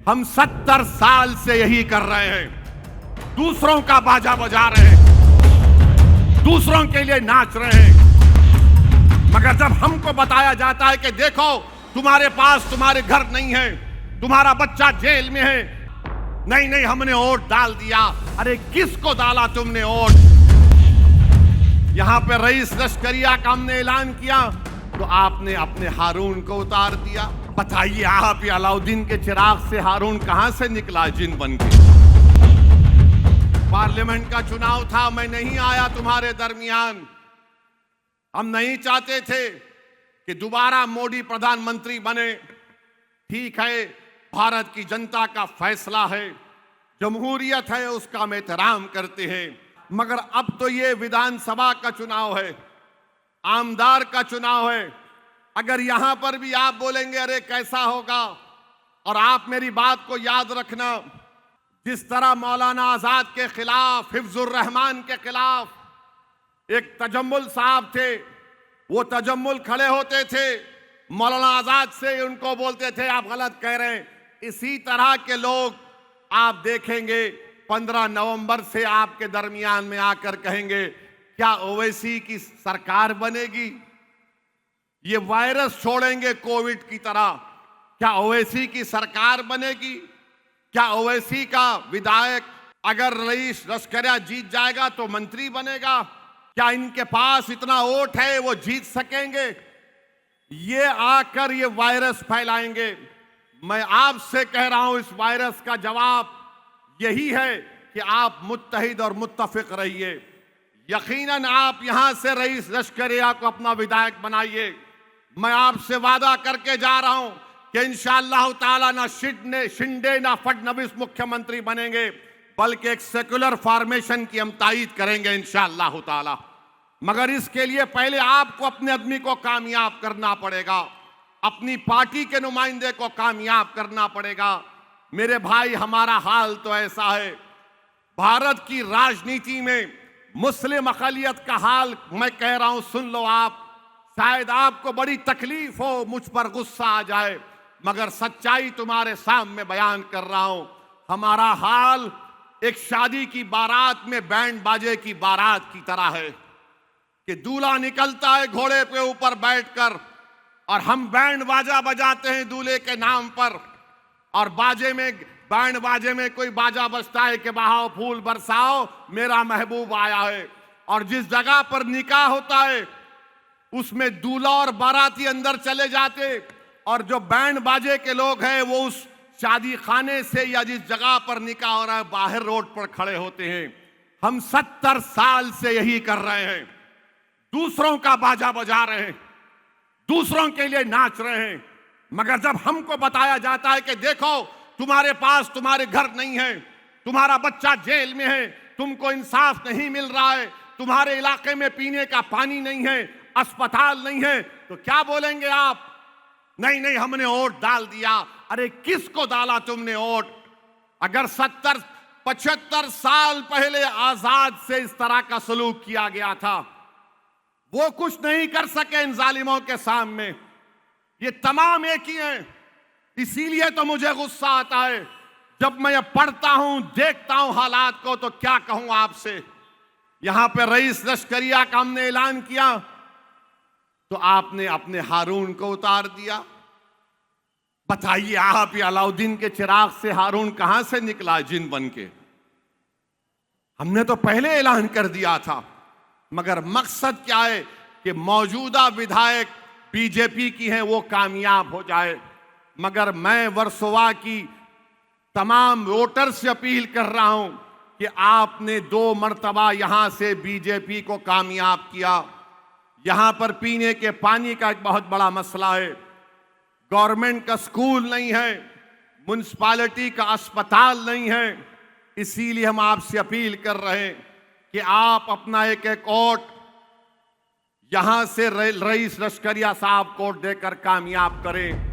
हम 70 साल से यही कर रहे हैं। दूसरों का बाजा बजा रहे हैं, दूसरों के लिए नाच रहे हैं, मगर जब हमको बताया जाता है कि देखो तुम्हारे पास तुम्हारे घर नहीं है, तुम्हारा बच्चा जेल में है, नहीं नहीं हमने वोट डाल दिया। अरे किसको डाला तुमने वोट? यहां पे रईस लश्करिया का हमने ऐलान किया तो आपने अपने हारून को उतार दिया। बताइए आप, अलाउद्दीन के चिराग से हारून कहां से निकला जिन बन के? पार्लियामेंट का चुनाव था, मैं नहीं आया तुम्हारे दरमियान। हम नहीं चाहते थे कि दोबारा मोदी प्रधानमंत्री बने। ठीक है, भारत की जनता का फैसला है, जमहूरियत है, उसका हम एहतराम करते हैं, मगर अब तो ये विधानसभा का चुनाव है, आमदार का चुनाव है। अगर यहां पर भी आप बोलेंगे अरे कैसा होगा, और आप मेरी बात को याद रखना, जिस तरह मौलाना आजाद के खिलाफ, हिफ्जुर रहमान के खिलाफ एक तजम्मुल साहब थे, वो तजम्मुल खड़े होते थे, मौलाना आजाद से उनको बोलते थे आप गलत कह रहे हैं। इसी तरह के लोग आप देखेंगे 15 नवंबर से आपके दरमियान में आकर कहेंगे क्या ओवैसी की सरकार बनेगी? ये वायरस छोड़ेंगे कोविड की तरह, क्या ओवैसी की सरकार बनेगी? क्या ओवैसी का विधायक अगर रईस लश्करिया जीत जाएगा तो मंत्री बनेगा? क्या इनके पास इतना वोट है वो जीत सकेंगे? ये आकर ये वायरस फैलाएंगे। मैं आपसे कह रहा हूं, इस वायरस का जवाब यही है कि आप मुत्तहिद और मुत्तफिक रहिए। यकीनन आप यहां से रईस लश्करिया को अपना विधायक बनाइए। मैं आपसे वादा करके जा रहा हूं कि इंशाअल्लाह ताला ना शिंदे ना फडणवीस मुख्यमंत्री बनेंगे, बल्कि एक सेकुलर फॉर्मेशन की हम तायीद करेंगे इंशाअल्लाह ताला। मगर इसके लिए पहले आपको अपने आदमी को कामयाब करना पड़ेगा, अपनी पार्टी के नुमाइंदे को कामयाब करना पड़ेगा। मेरे भाई, हमारा हाल तो ऐसा है, भारत की राजनीति में मुस्लिम अक़लियत का हाल मैं कह रहा हूं, सुन लो आप। शायद आपको बड़ी तकलीफ हो, मुझ पर गुस्सा आ जाए, मगर सच्चाई तुम्हारे सामने बयान कर रहा हूं। हमारा हाल एक शादी की बारात में बैंड बाजे की बारात की तरह है कि दूल्हा निकलता है घोड़े पे ऊपर बैठकर और हम बैंड बाजा बजाते हैं दूल्हे के नाम पर, और बैंड बाजे में कोई बाजा बजता है कि बहाओ फूल बरसाओ मेरा महबूब आया है। और जिस जगह पर निकाह होता है उसमें दूल्हा और बाराती अंदर चले जाते, और जो बैंड बाजे के लोग हैं वो उस शादी खाने से या जिस जगह पर निकाह हो रहा है बाहर रोड पर खड़े होते हैं। हम 70 साल से यही कर रहे हैं, दूसरों का बाजा बजा रहे हैं, दूसरों के लिए नाच रहे हैं, मगर जब हमको बताया जाता है कि देखो तुम्हारे पास तुम्हारे घर नहीं है, तुम्हारा बच्चा जेल में है, तुमको इंसाफ नहीं मिल रहा है, तुम्हारे इलाके में पीने का पानी नहीं है, अस्पताल नहीं है, तो क्या बोलेंगे आप? नहीं नहीं हमने वोट डाल दिया। अरे किसको डाला तुमने वोट? अगर 75 साल पहले आजाद से इस तरह का सलूक किया गया था, वो कुछ नहीं कर सके इन जालिमों के सामने। ये तमाम एक ही हैं। इसीलिए तो मुझे गुस्सा आता है जब मैं ये पढ़ता हूं, देखता हूं हालात को, तो क्या कहूं आपसे। यहां पे रईस लश्करिया का हमने ऐलान किया तो आपने अपने हारून को उतार दिया। बताइए आप, अलाउद्दीन के चिराग से हारून कहां से निकला जिन बन के? हमने तो पहले ऐलान कर दिया था, मगर मकसद क्या है कि मौजूदा विधायक बीजेपी की हैं वो कामयाब हो जाए। मगर मैं वर्सोवा की तमाम वोटर से अपील कर रहा हूं कि आपने 2 मर्तबा यहां से बीजेपी को कामयाब किया। यहां पर पीने के पानी का एक बहुत बड़ा मसला है, गवर्नमेंट का स्कूल नहीं है, म्युनिसिपैलिटी का अस्पताल नहीं है। इसीलिए हम आपसे अपील कर रहे हैं कि आप अपना एक वोट यहां से रईस लश्करिया साहब को देकर कामयाब करें।